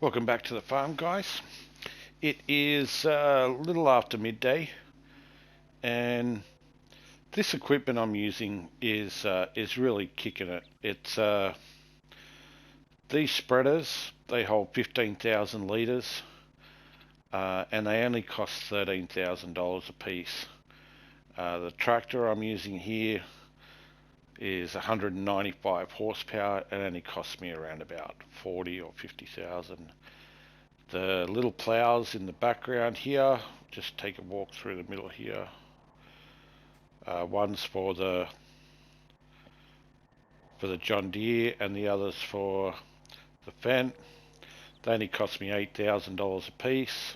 Welcome back to the farm, guys. It is a little after midday, and this equipment I'm using is really kicking it. It's these spreaders. They hold 15,000 litres, and they only cost $13,000 a piece. The tractor I'm using here is 195 horsepower. It only costs me around about 40 or 50,000. The little plows in the background here, just take a walk through the middle here. One's for the John Deere and the others for the Fendt. They only cost me $8,000 a piece.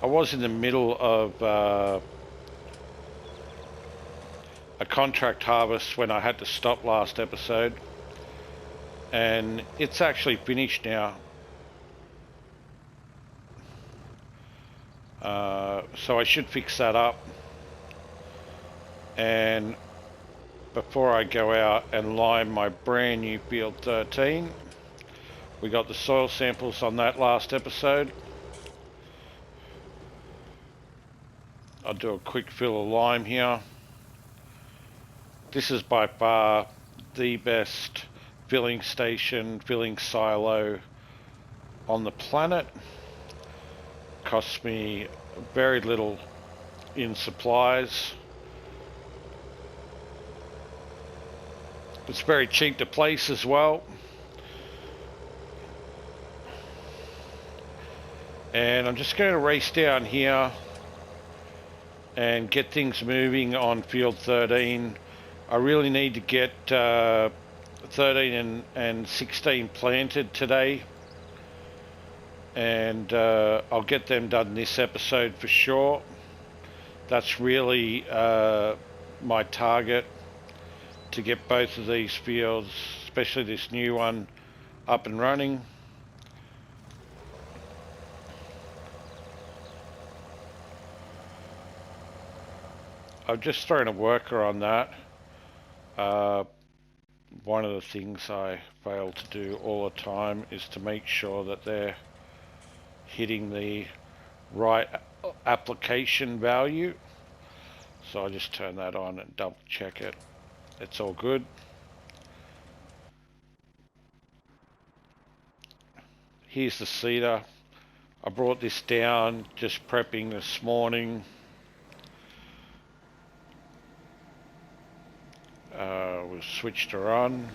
I was in the middle of a contract harvest when I had to stop last episode, and it's actually finished now. So I should fix that up, and before I go out and lime my brand new Field 13, we got the soil samples on that last episode. I'll do a quick fill of lime here. This is by far the best filling station, filling silo on the planet. Costs me very little in supplies. It's very cheap to place as well. And I'm just going to race down here and get things moving on Field 13. I really need to get 13 and 16 planted today, and I'll get them done this episode for sure. That's really my target, to get both of these fields, especially this new one, up and running. I've just thrown a worker on that. One of the things I fail to do all the time is to make sure that they're hitting the right application value. So I just turn that on and double check it. It's all good. Here's the seeder. I brought this down just prepping this morning. We've switched her on.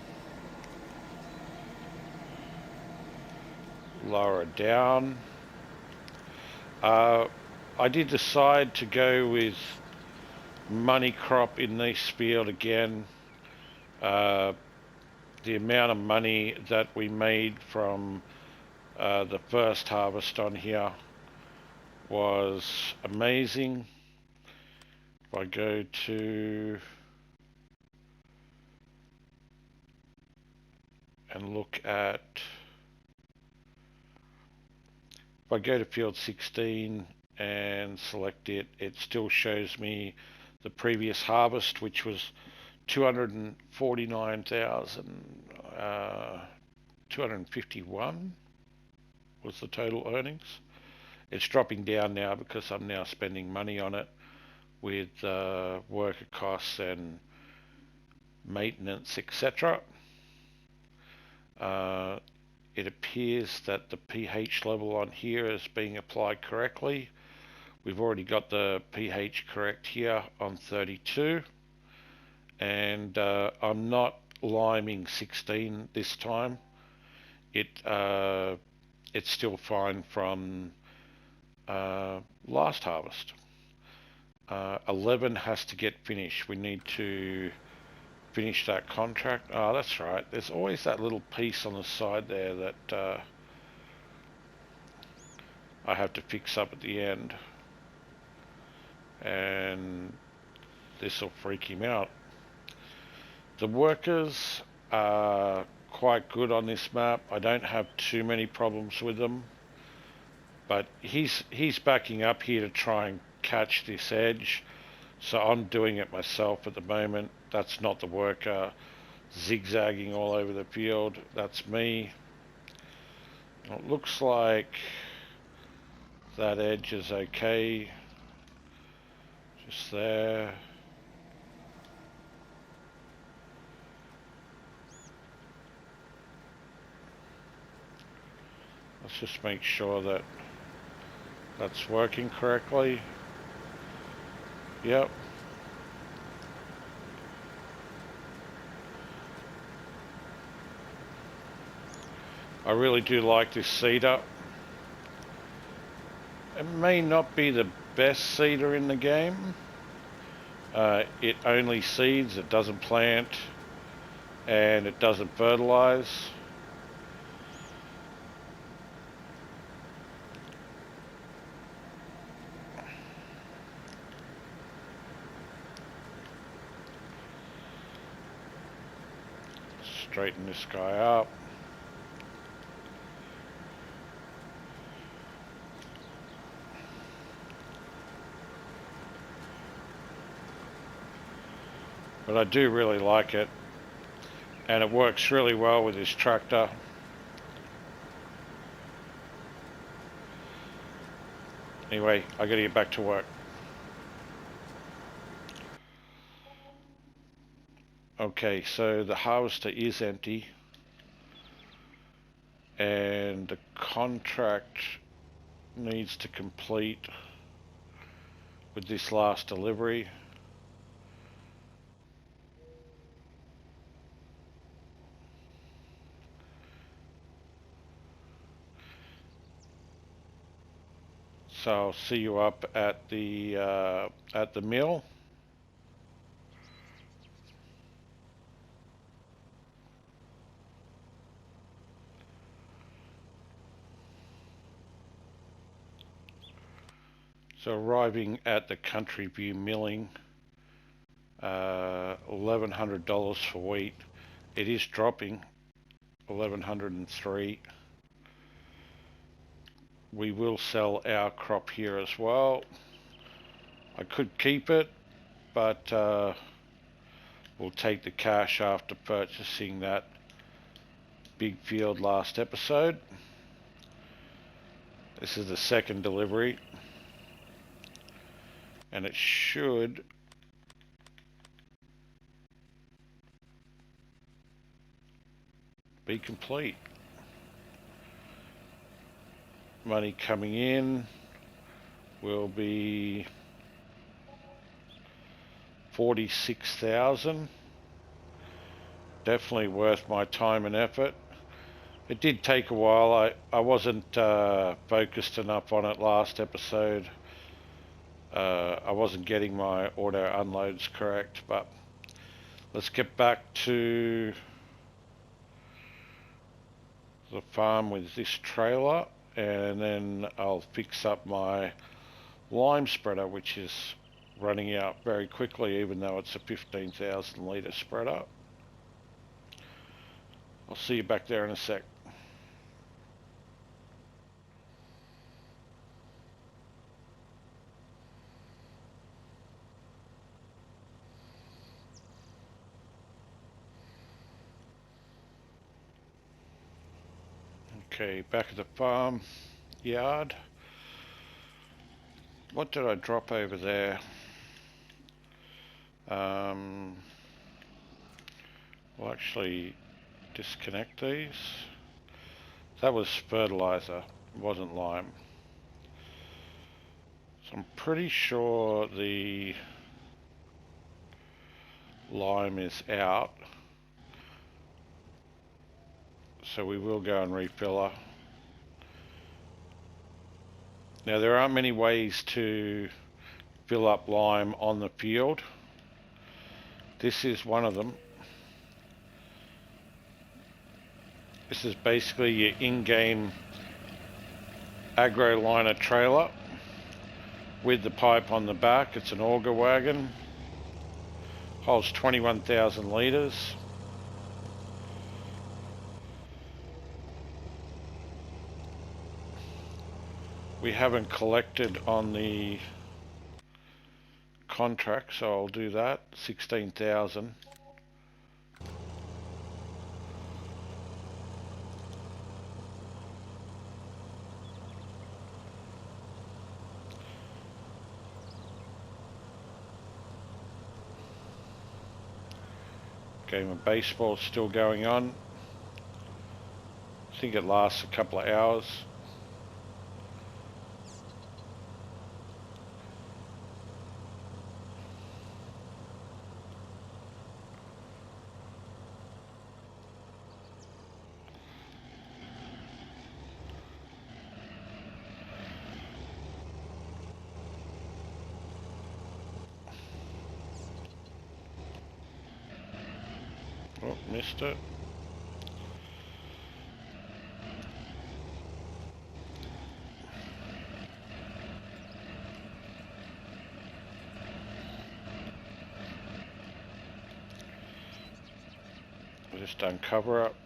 Lower her down. I did decide to go with money crop in this field again. The amount of money that we made from the first harvest on here was amazing. If I go to and look at, if I go to field 16 and select it, it still shows me the previous harvest, which was 249,251 was the total earnings. It's dropping down now because I'm now spending money on it with worker costs and maintenance, etc. It appears that the pH level on here is being applied correctly. We've already got the pH correct here on 32, and I'm not liming 16 this time. It's still fine from last harvest. 11 has to get finished. We need to finish that contract. Oh, that's right. There's always that little piece on the side there that I have to fix up at the end, and this will freak him out. The workers are quite good on this map. I don't have too many problems with them, but he's backing up here to try and catch this edge, so I'm doing it myself at the moment. That's not the worker zigzagging all over the field. That's me. It looks like that edge is okay. Just there. Let's just make sure that that's working correctly. Yep. I really do like this seeder. It may not be the best seeder in the game. It only seeds, it doesn't plant, and it doesn't fertilize. Straighten this guy up. But I do really like it, and it works really well with this tractor. Anyway, I gotta get back to work. Okay, so the harvester is empty, and the contract needs to complete with this last delivery. So I'll see you up at the mill. So arriving at the Country View milling, $1,100 for wheat. It is dropping, 1,103. We will sell our crop here as well. I could keep it, but we'll take the cash after purchasing that big field last episode. This is the second delivery, and it should be complete. Money coming in will be 46,000. Definitely worth my time and effort. It did take a while. I wasn't focused enough on it last episode. I wasn't getting my auto unloads correct, but let's get back to the farm with this trailer, and then I'll fix up my lime spreader, which is running out very quickly, even though it's a 15,000 litre spreader. I'll see you back there in a sec. Okay, back at the farm yard. What did I drop over there? We'll actually disconnect these. That was fertilizer, it wasn't lime. So I'm pretty sure the lime is out. So we will go and refill her. Now there aren't many ways to fill up lime on the field. This is one of them. This is basically your in-game agro liner trailer with the pipe on the back. It's an auger wagon. Holds 21,000 litres. We haven't collected on the contract, so I'll do that. 16,000. Game of baseball is still going on. I think it lasts a couple of hours. Oh, missed it. Just done cover up.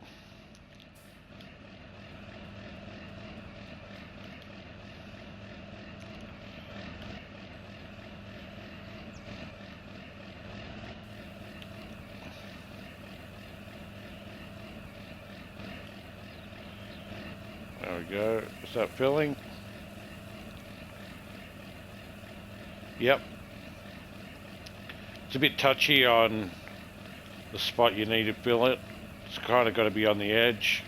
There we go. Is that filling? Yep. It's a bit touchy on the spot you need to fill it. It's kind of got to be on the edge.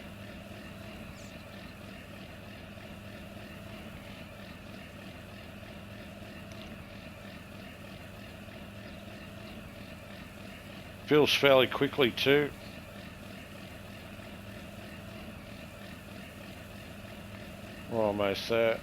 Fills fairly quickly too. We're almost there.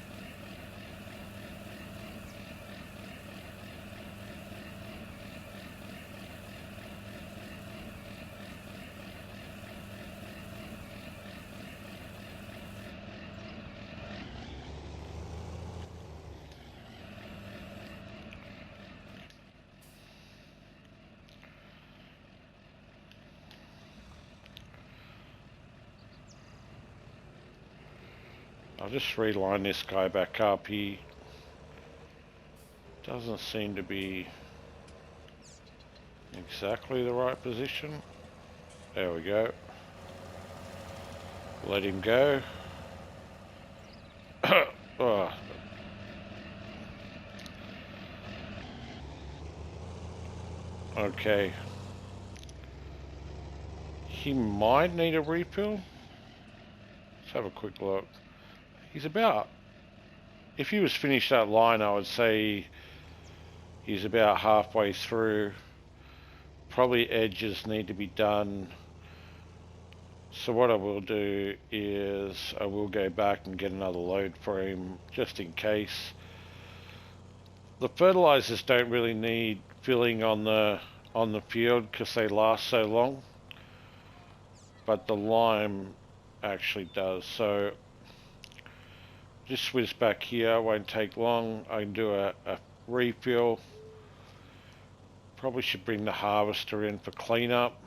I'll just reline this guy back up. He doesn't seem to be exactly the right position. There we go. Let him go. Oh. Okay. He might need a refill. Let's have a quick look. He's about, if he was finished that line, I would say he's about halfway through. Probably edges need to be done. So what I will do is I will go back and get another load for him just in case. The fertilizers don't really need filling on the field because they last so long, but the lime actually does. So just whiz back here, won't take long. I can do a refill. Probably should bring the harvester in for cleanup.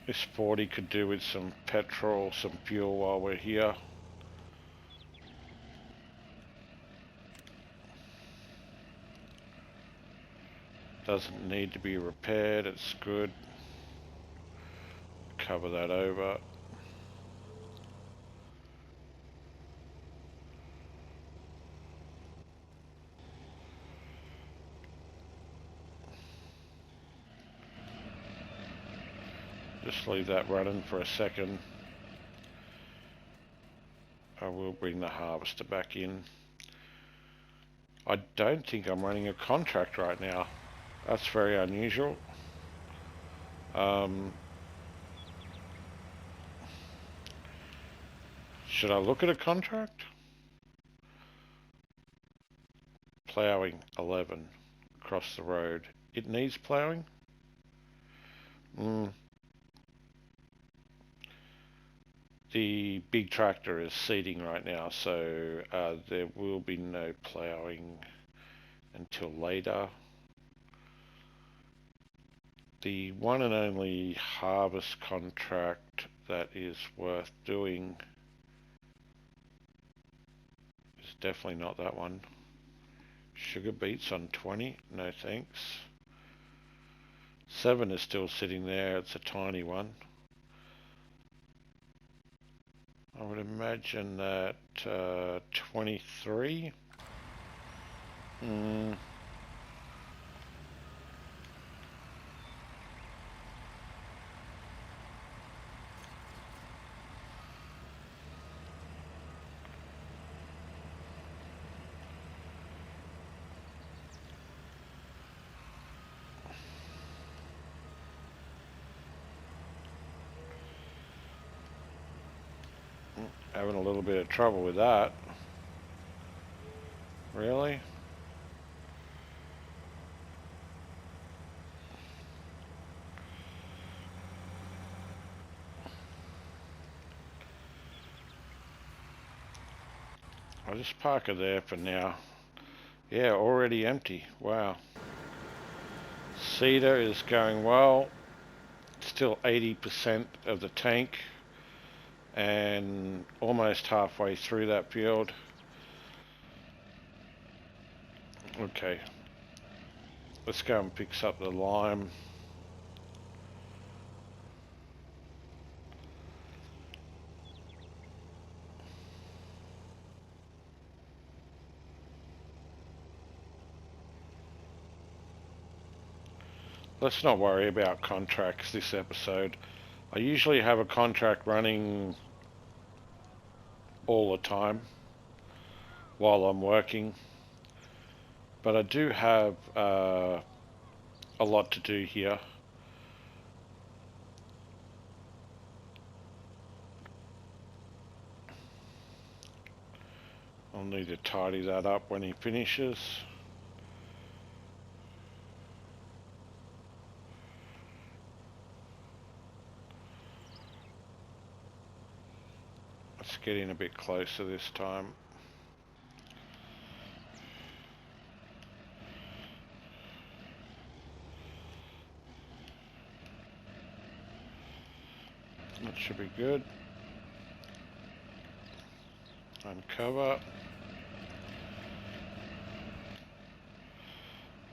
This 40 could do with some petrol, some fuel while we're here. Doesn't need to be repaired, it's good. Cover that over. Just leave that running for a second. I will bring the harvester back in. I don't think I'm running a contract right now. That's very unusual. Should I look at a contract? Ploughing 11 across the road. It needs ploughing? The big tractor is seeding right now, so there will be no ploughing until later. The one and only harvest contract that is worth doing is definitely not that one. Sugar beets on 20, no thanks. 7 is still sitting there, it's a tiny one. I would imagine that 23. Having a little bit of trouble with that. Really? I'll just park it there for now. Yeah, already empty. Wow. Cedar is going well. Still 80% of the tank and almost halfway through that field. Okay. Let's go and fix up the lime. Let's not worry about contracts this episode. I usually have a contract running all the time while I'm working, but I do have a lot to do here. I'll need to tidy that up when he finishes. Let's get in a bit closer this time. That should be good. Uncover.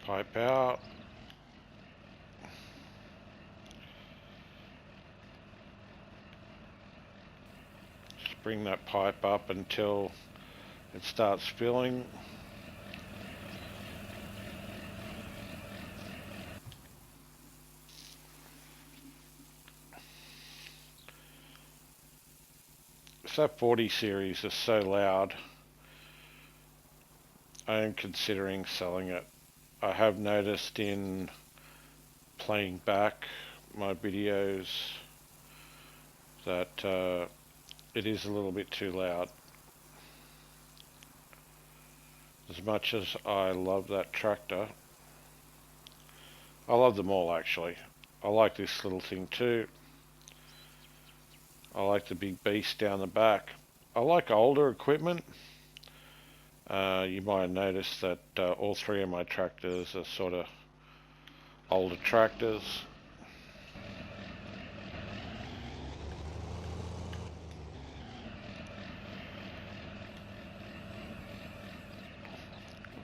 Pipe out. Just bring that pipe up until it starts filling. That 40 series is so loud. I am considering selling it. I have noticed in playing back my videos that it is a little bit too loud. As much as I love that tractor, I love them all actually. I like this little thing too. I like the big beast down the back. I like older equipment. You might have noticed that all 3 of my tractors are sort of older tractors.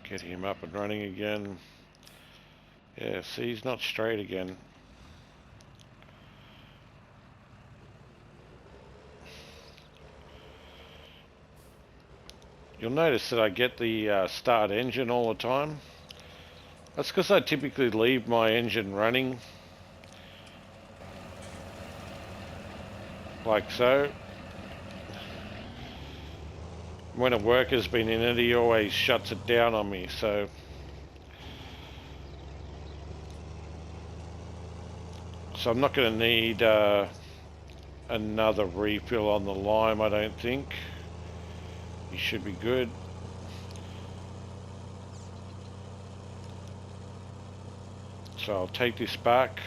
Get him up and running again. Yeah, see, he's not straight again. You'll notice that I get the start engine all the time. That's because I typically leave my engine running like so. When a worker's been in it, he always shuts it down on me, so I'm not going to need another refill on the lime, I don't think. You should be good. So I'll take this back.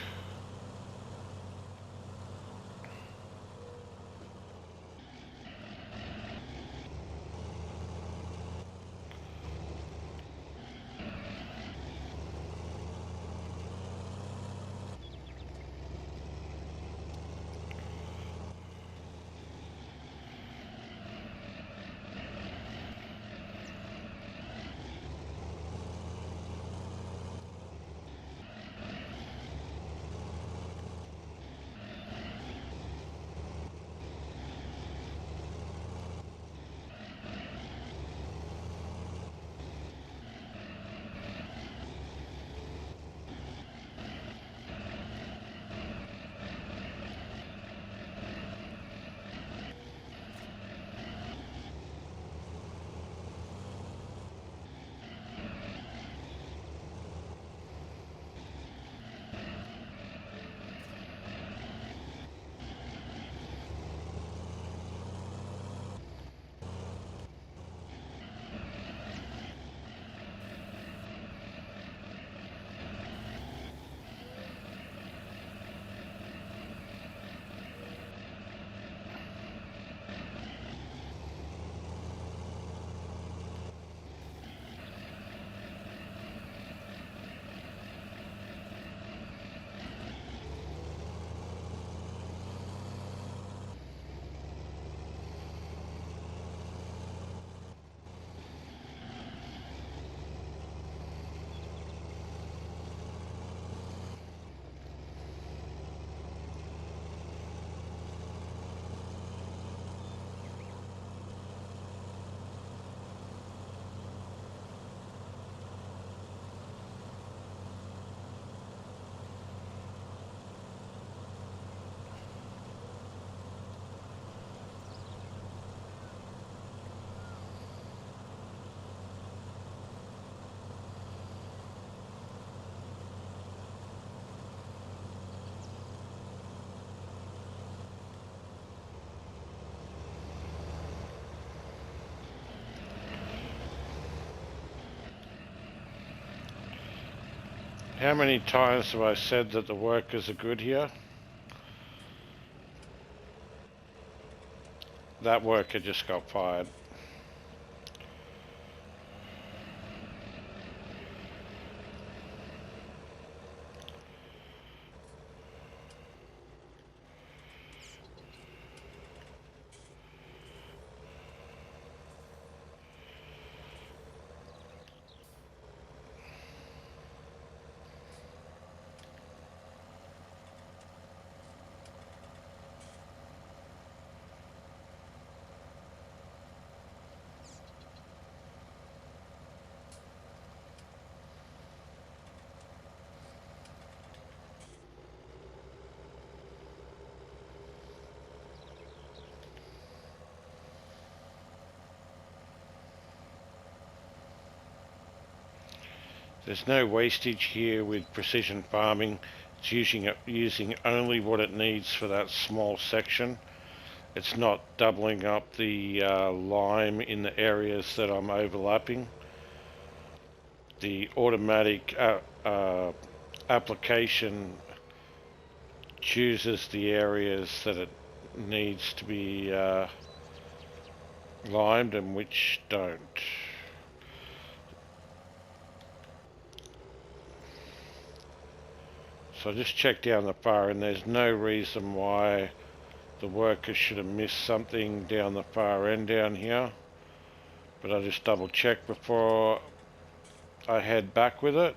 How many times have I said that the workers are good here? That worker just got fired. There's no wastage here with precision farming. It's using only what it needs for that small section. It's not doubling up the lime in the areas that I'm overlapping. The automatic application chooses the areas that it needs to be limed and which don't. So I just checked down the far end. There's no reason why the workers should have missed something down the far end down here. But I just double check before I head back with it.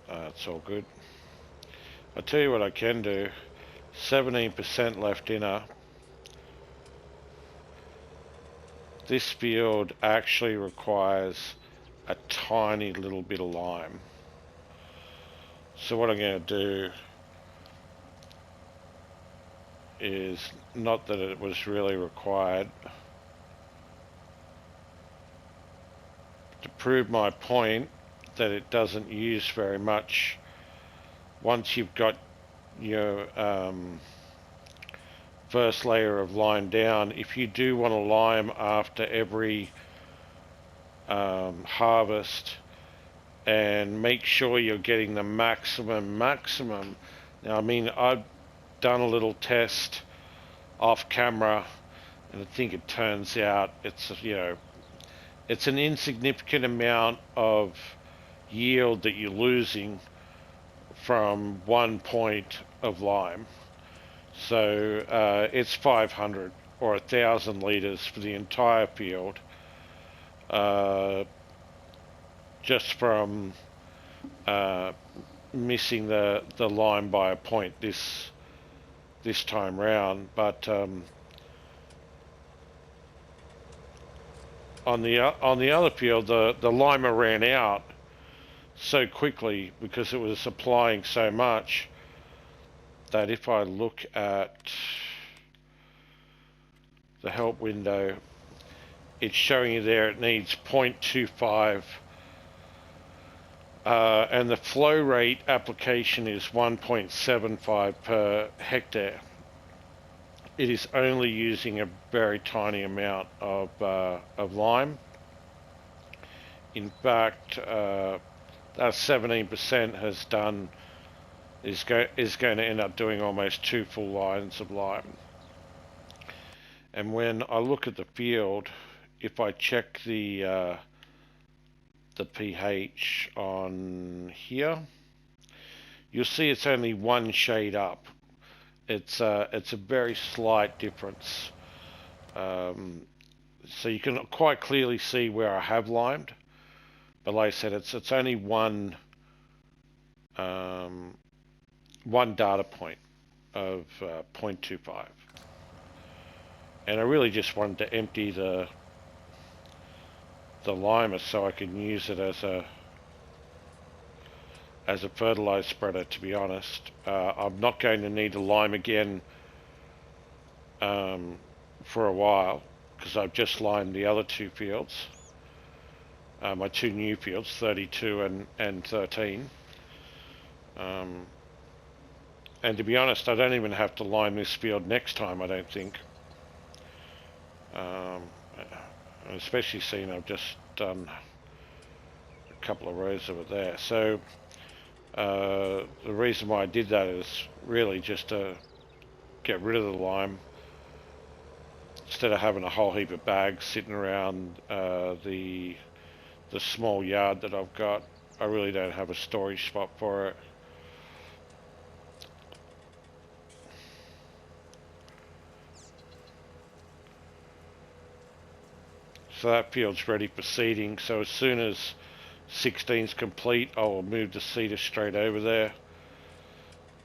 It's all good. I'll tell you what I can do. 17% left inner. This field actually requires a tiny little bit of lime. So what I'm going to do is, not that it was really required, to prove my point that it doesn't use very much. Once you've got your first layer of lime down, if you do want to lime after every harvest, and make sure you're getting the maximum. Now, I mean, I've done a little test off camera, and I think it turns out it's, you know, it's an insignificant amount of yield that you're losing from 1 point of lime. So it's 500 or 1,000 litres for the entire field, just from missing the lime by a point this time round. But on the other field, the limer ran out so quickly because it was applying so much that if I look at the help window, it's showing you there it needs 0.25, and the flow rate application is 1.75 per hectare. It is only using a very tiny amount of lime. In fact, that 17% is going to end up doing almost 2 full lines of lime. And when I look at the field, if I check the pH on here, you'll see it's only 1 shade up. It's a very slight difference. So you can quite clearly see where I have limed, but like I said, it's only one data point of 0.25, and I really just wanted to empty the limer so I can use it as a fertilizer spreader, to be honest. I'm not going to need to lime again for a while, because I've just limed the other 2 fields, my 2 new fields, 32 and 13. And to be honest, I don't even have to lime this field next time, I don't think. especially seeing I've just done a couple of rows of it there. So the reason why I did that is really just to get rid of the lime instead of having a whole heap of bags sitting around the small yard that I've got. I really don't have a storage spot for it. So that field's ready for seeding. So as soon as 16's complete, I will move the seeder straight over there.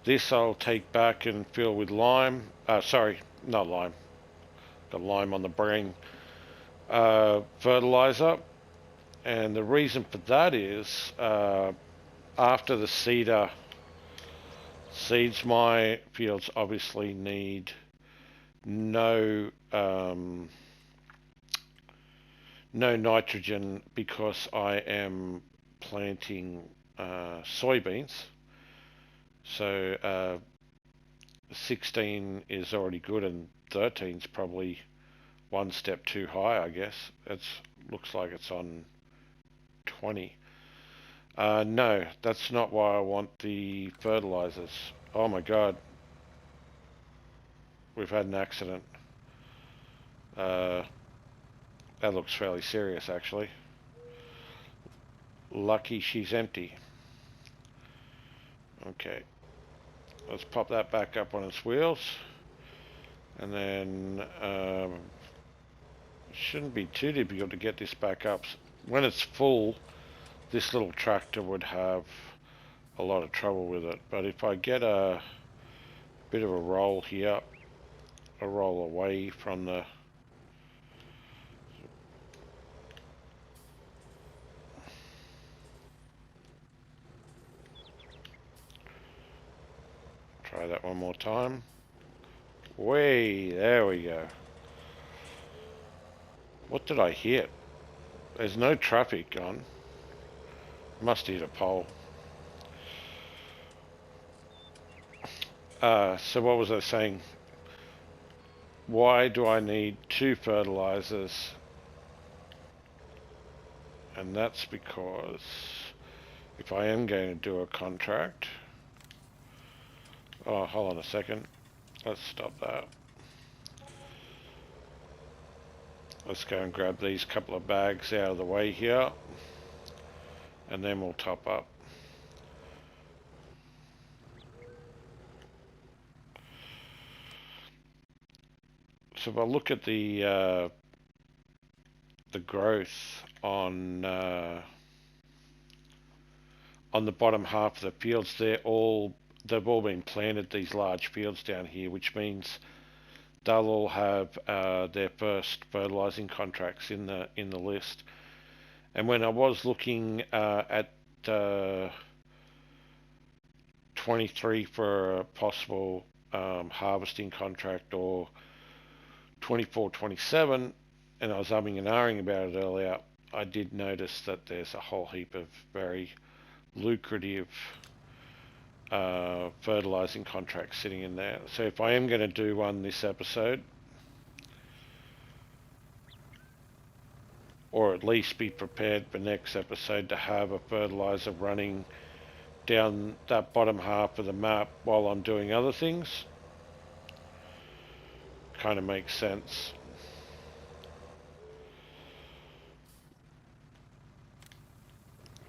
This I'll take back and fill with lime. Sorry, not lime. Got lime on the brain. Fertilizer. And the reason for that is after the seeder seeds, my fields obviously need no nitrogen because I am planting soybeans. So 16 is already good and 13 is probably one step too high, I guess. It looks like it's on 20. No, that's not why I want the fertilizers. Oh my god. We've had an accident. That looks fairly serious, actually. Lucky she's empty. Okay. Let's pop that back up on its wheels. And then it shouldn't be too difficult to get this back up. When it's full, this little tractor would have a lot of trouble with it. But if I get a bit of a roll here, a roll away from the... Try that one more time. Way, there we go. What did I hit? There's no traffic on. Must hit a pole. So what was I saying? Why do I need 2 fertilizers? And that's because if I am going to do a contract... Oh, hold on a second. Let's stop that. Let's go and grab these couple of bags out of the way here. And then we'll top up. So if I look at the growth on the bottom half of the fields, they've all been planted, these large fields down here, which means they'll all have their first fertilizing contracts in the list. And when I was looking at 23 for a possible harvesting contract, or 24, 27, and I was umming and ahhing about it earlier, I did notice that there's a whole heap of very lucrative fertilizing contracts sitting in there. So if I am going to do one this episode, or at least be prepared for next episode to have a fertilizer running down that bottom half of the map while I'm doing other things, kind of makes sense.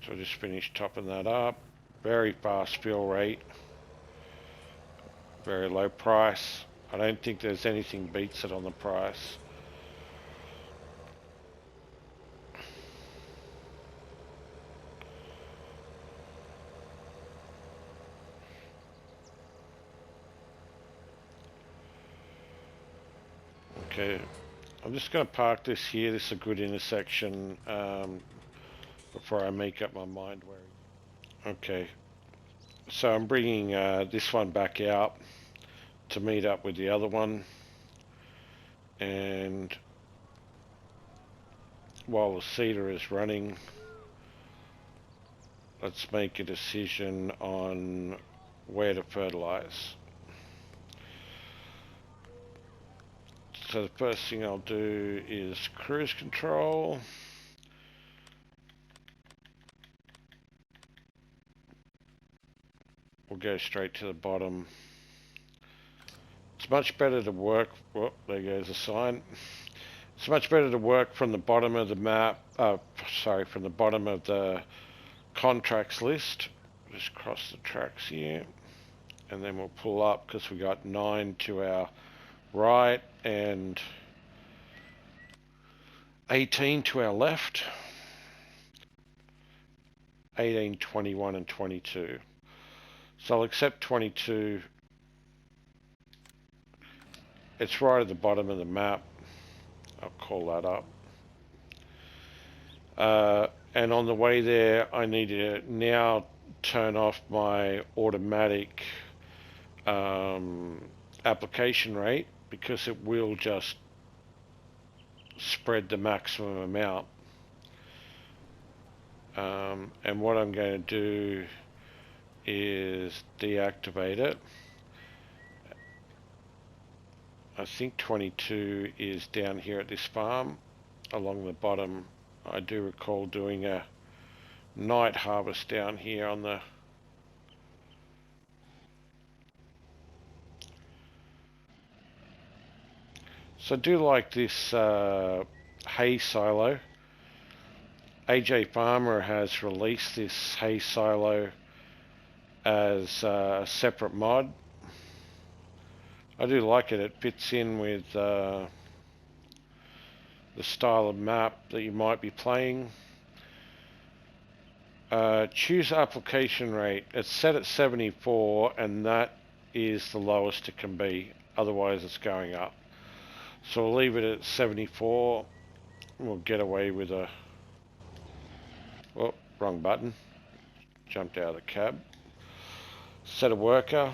So I just finished topping that up. Very fast fill rate, very low price. I don't think there's anything beats it on the price. Okay, I'm just going to park this here. This is a good intersection before I make up my mind where. Okay, so I'm bringing this one back out to meet up with the other one, and while the seeder is running, let's make a decision on where to fertilize. So the first thing I'll do is cruise control. We'll go straight to the bottom. It's much better to work, well, there goes a sign. It's much better to work from the bottom of the map, from the bottom of the contracts list. Just cross the tracks here. And then we'll pull up because we got 9 to our right and 18 to our left. 18, 21 and 22. So I'll accept 22. It's right at the bottom of the map. I'll call that up. And on the way there, I need to now turn off my automatic application rate because it will just spread the maximum amount. And what I'm going to do is deactivate it. I think 22 is down here at this farm along the bottom. I do recall doing a night harvest down here on the so I do like this hay silo. ajFarmer has released this hay silo as a separate mod. I do like it. It fits in with the style of map that you might be playing. Choose application rate. It's set at 74 and that is the lowest it can be. Otherwise it's going up. So we'll leave it at 74. We'll get away with a... Oh, wrong button. Jumped out of the cab. Set a worker.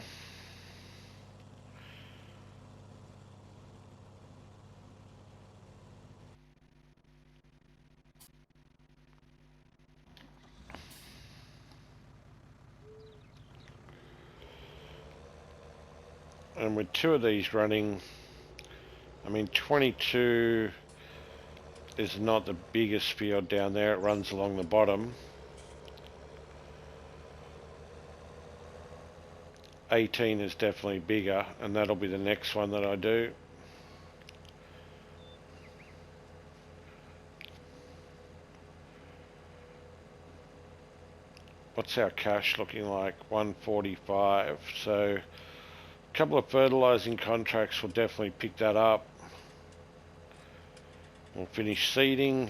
And with 2 of these running, I mean 22 is not the biggest field down there. It runs along the bottom. 18 is definitely bigger, and that'll be the next one that I do. What's our cash looking like? 145. So a couple of fertilizing contracts will definitely pick that up. We'll finish seeding.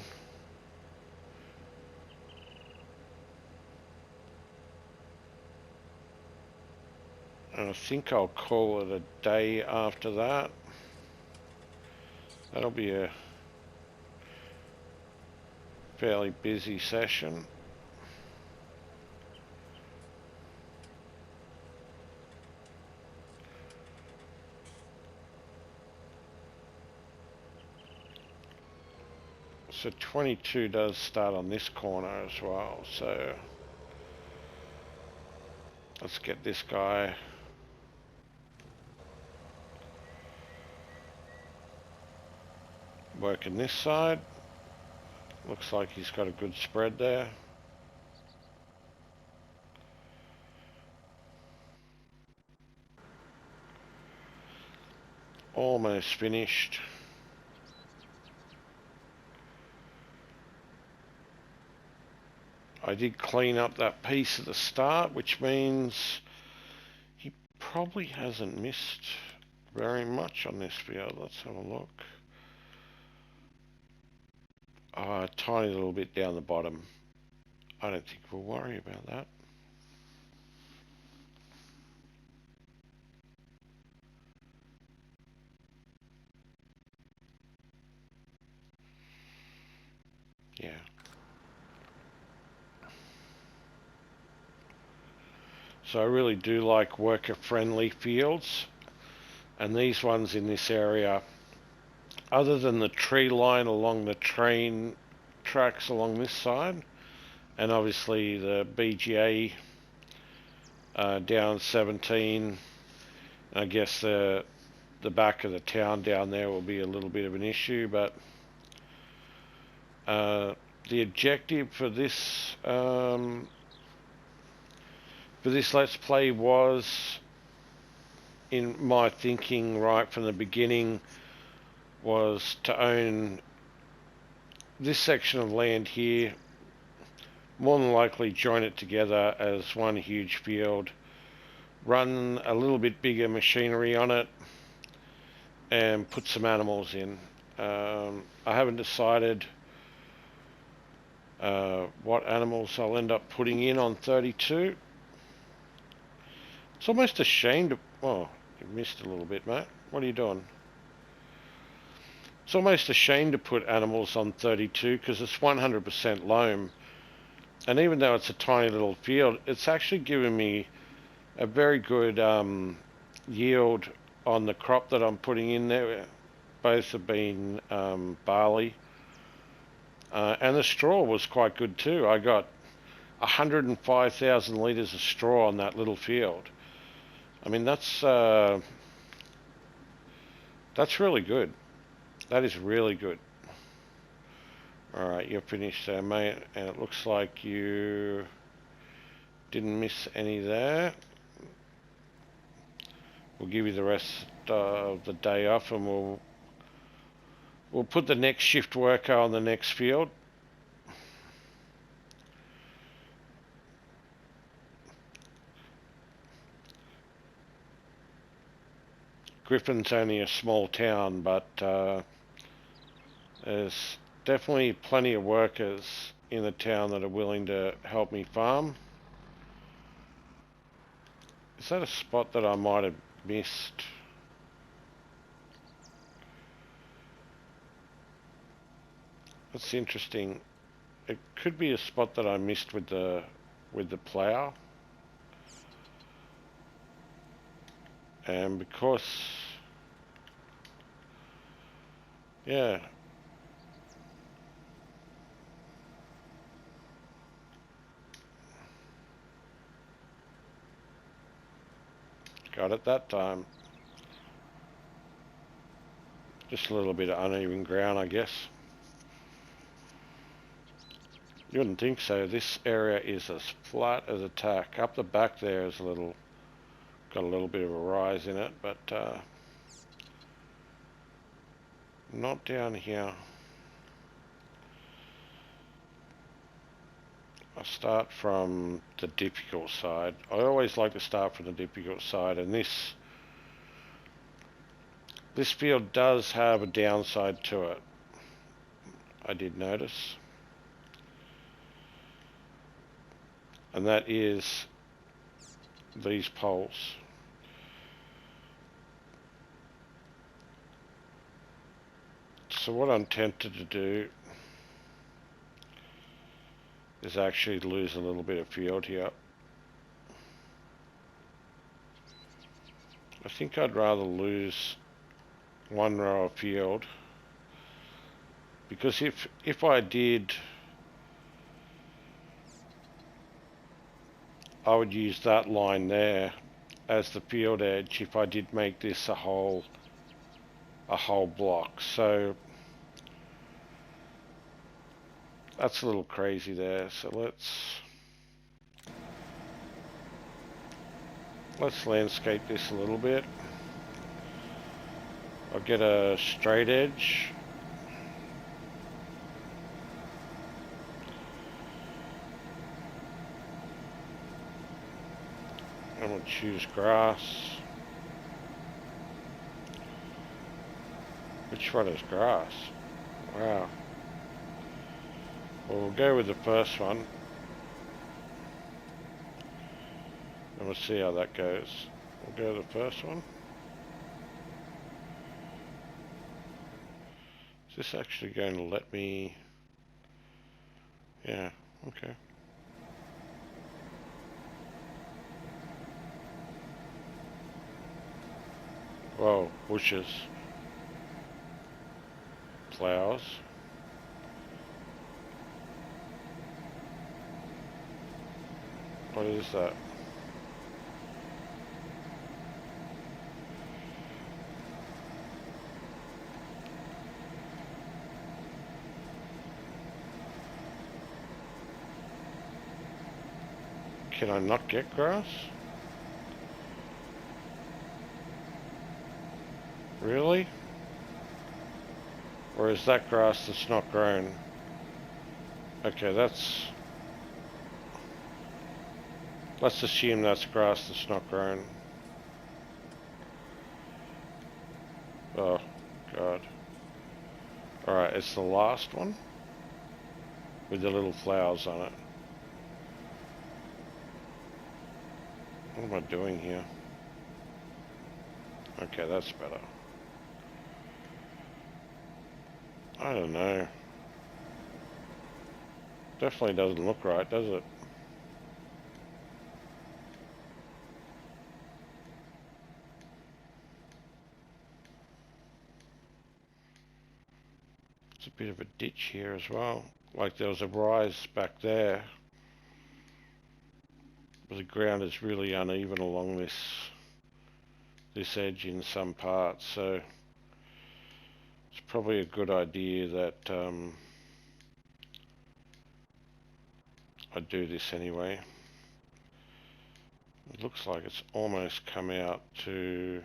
And I think I'll call it a day after that. That'll be a fairly busy session. So 22 does start on this corner as well, so let's get this guy working this side. Looks like he's got a good spread there. Almost finished. I did clean up that piece at the start, which means he probably hasn't missed very much on this field. Let's have a look. A tiny little bit down the bottom. I don't think we'll worry about that. Yeah. So I really do like worker-friendly fields, and these ones in this area, other than the tree line along the train tracks along this side, and obviously the BGA down 17, I guess the the back of the town down there will be a little bit of an issue, but the objective for this Let's Play was, in my thinking right from the beginning, was to own this section of land here, more than likely join it together as one huge field, run a little bit bigger machinery on it, and put some animals in. I haven't decided what animals I'll end up putting in on 32. It's almost a shame to... Oh, you missed a little bit, mate. What are you doing? It's almost a shame to put animals on 32 because it's 100% loam. And even though it's a tiny little field, it's actually given me a very good yield on the crop that I'm putting in there. Both have been barley. And the straw was quite good too. I got 105,000 litres of straw on that little field. I mean, that's really good. That is really good. Alright, you're finished there, mate. And it looks like you didn't miss any there. We'll give you the rest of the day off, and we'll put the next shift worker on the next field. Griffin's only a small town, but there's definitely plenty of workers in the town that are willing to help me farm. Is that a spot that I might have missed? That's interesting. It could be a spot that I missed with the plough. And because, yeah, got it that time. Just a little bit of uneven ground, I guess. You wouldn't think so. This area is as flat as a tack. Up the back there is got a little bit of a rise in it, but not down here. I start from the difficult side. I always like to start from the difficult side, and this field does have a downside to it. I did notice. And that is these poles. So what I'm tempted to do is actually lose a little bit of field here. I think I'd rather lose one row of field, because if I did, I would use that line there as the field edge if I did make this a whole block. So that's a little crazy there. So let's landscape this a little bit. I'll get a straight edge. I'm going to choose grass. Which one is grass? Wow. Well, we'll go with the first one. And we'll see how that goes. We'll go to the first one. Is this actually going to let me... Yeah, okay. Whoa, bushes. Flowers. What is that? Can I not get grass? Really? Or is that grass that's not grown? Okay, let's assume that's grass that's not grown. Oh, God. Alright, it's the last one with the little flowers on it. What am I doing here? Okay, that's better. I don't know. Definitely doesn't look right, does it? It's a bit of a ditch here as well. Like there was a rise back there. But the ground is really uneven along this edge in some parts, so it's probably a good idea that I do this anyway. It looks like it's almost come out to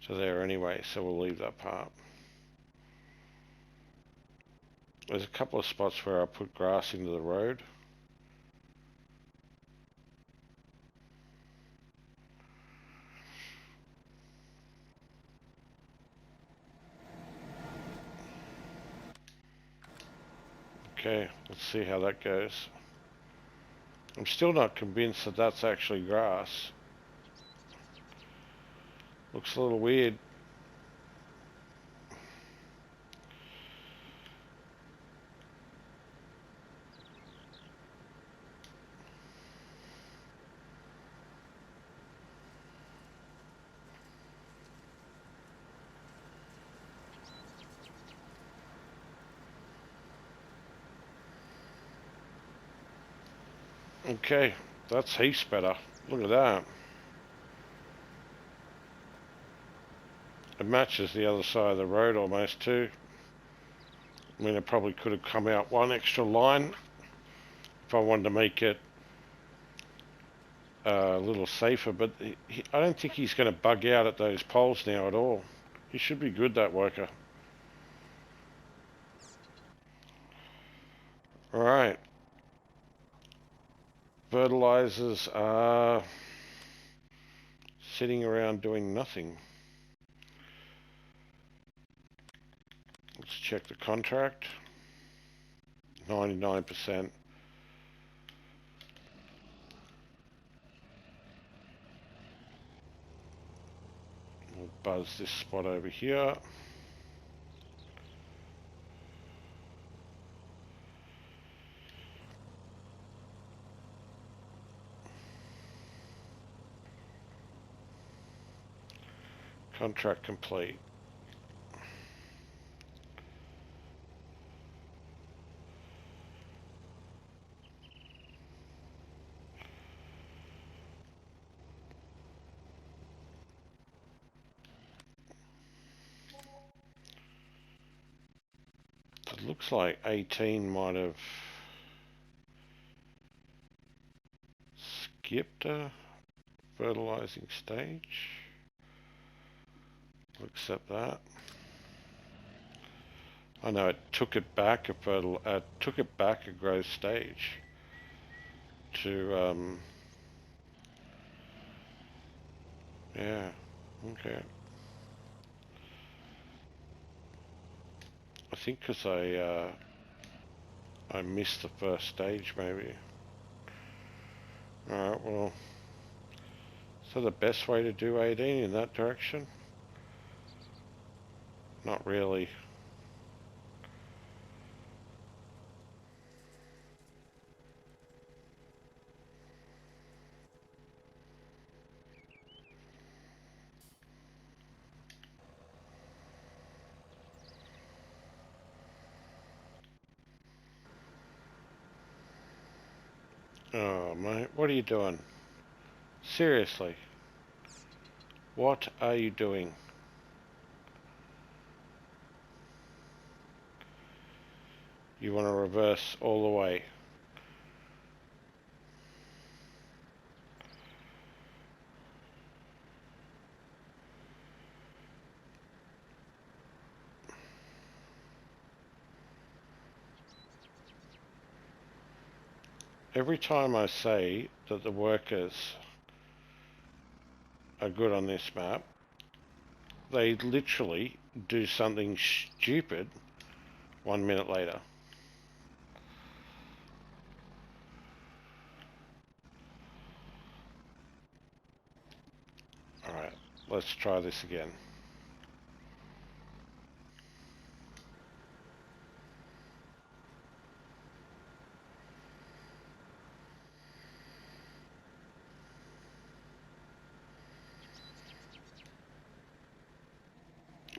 there anyway, so we'll leave that part. There's a couple of spots where I put grass into the road. Okay, let's see how that goes. I'm still not convinced that that's actually grass. Looks a little weird. Okay, that's heaps better. Look at that. It matches the other side of the road almost too. I mean, it probably could have come out one extra line if I wanted to make it a little safer, but I don't think he's going to bug out at those poles now at all. He should be good, that worker. Alright. Fertilizers are sitting around doing nothing. Let's check the contract. 99%. We'll buzz this spot over here. Contract complete. It looks like 18 might have skipped a fertilizing stage. We'll accept that. I know it took it back a growth stage to yeah, okay. I think because I missed the first stage maybe. Alright, well, so the best way to do 18 in that direction? Not really. Oh, mate, what are you doing? Seriously. What are you doing? You want to reverse all the way. every time I say that the workers are good on this map, they literally do something stupid 1 minute later. Alright, let's try this again.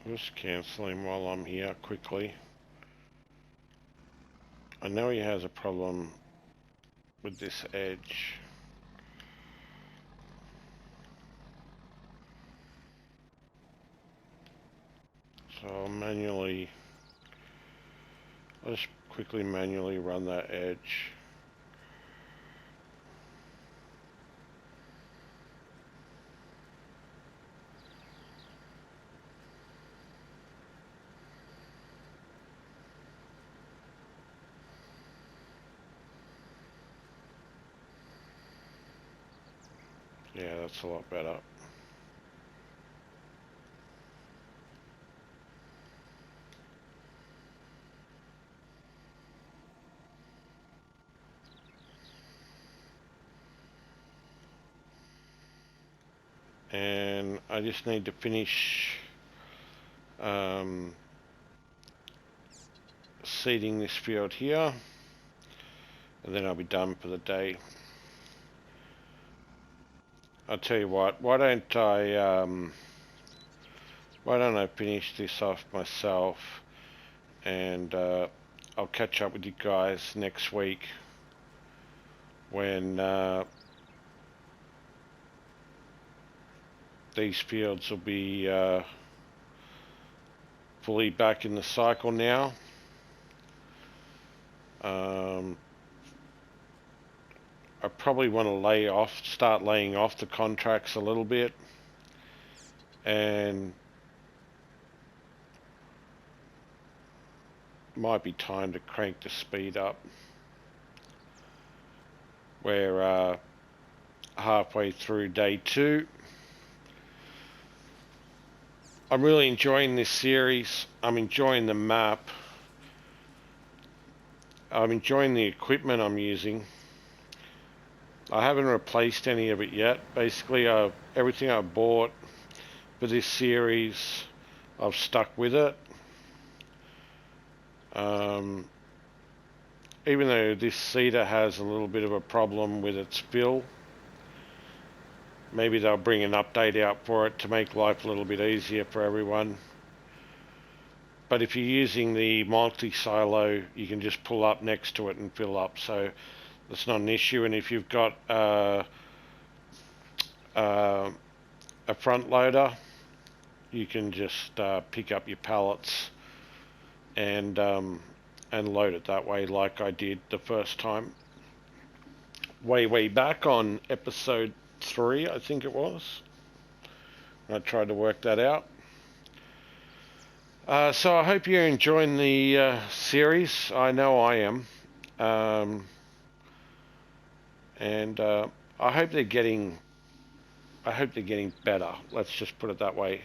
Just cancel him while I'm here quickly. I know he has a problem with this edge. So I'll just quickly manually run that edge. Yeah, that's a lot better. And I just need to finish seeding this field here, and then I'll be done for the day. I'll tell you what, why don't I finish this off myself, and I'll catch up with you guys next week when these fields will be fully back in the cycle now. I probably want to start laying off the contracts a little bit, and might be time to crank the speed up. We're halfway through day 2. I'm really enjoying this series. I'm enjoying the map. I'm enjoying the equipment I'm using. I haven't replaced any of it yet. Basically, everything I bought for this series, I've stuck with it. Even though this seeder has a little bit of a problem with its fill, maybe they'll bring an update out for it to make life a little bit easier for everyone. But if you're using the multi-silo, you can just pull up next to it and fill up, so that's not an issue. And if you've got a front loader, you can just pick up your pallets and load it that way, like I did the first time. Way back on episode 3, I think it was. I tried to work that out. So I hope you're enjoying the series. I know I am. And I hope they're getting better. Let's just put it that way.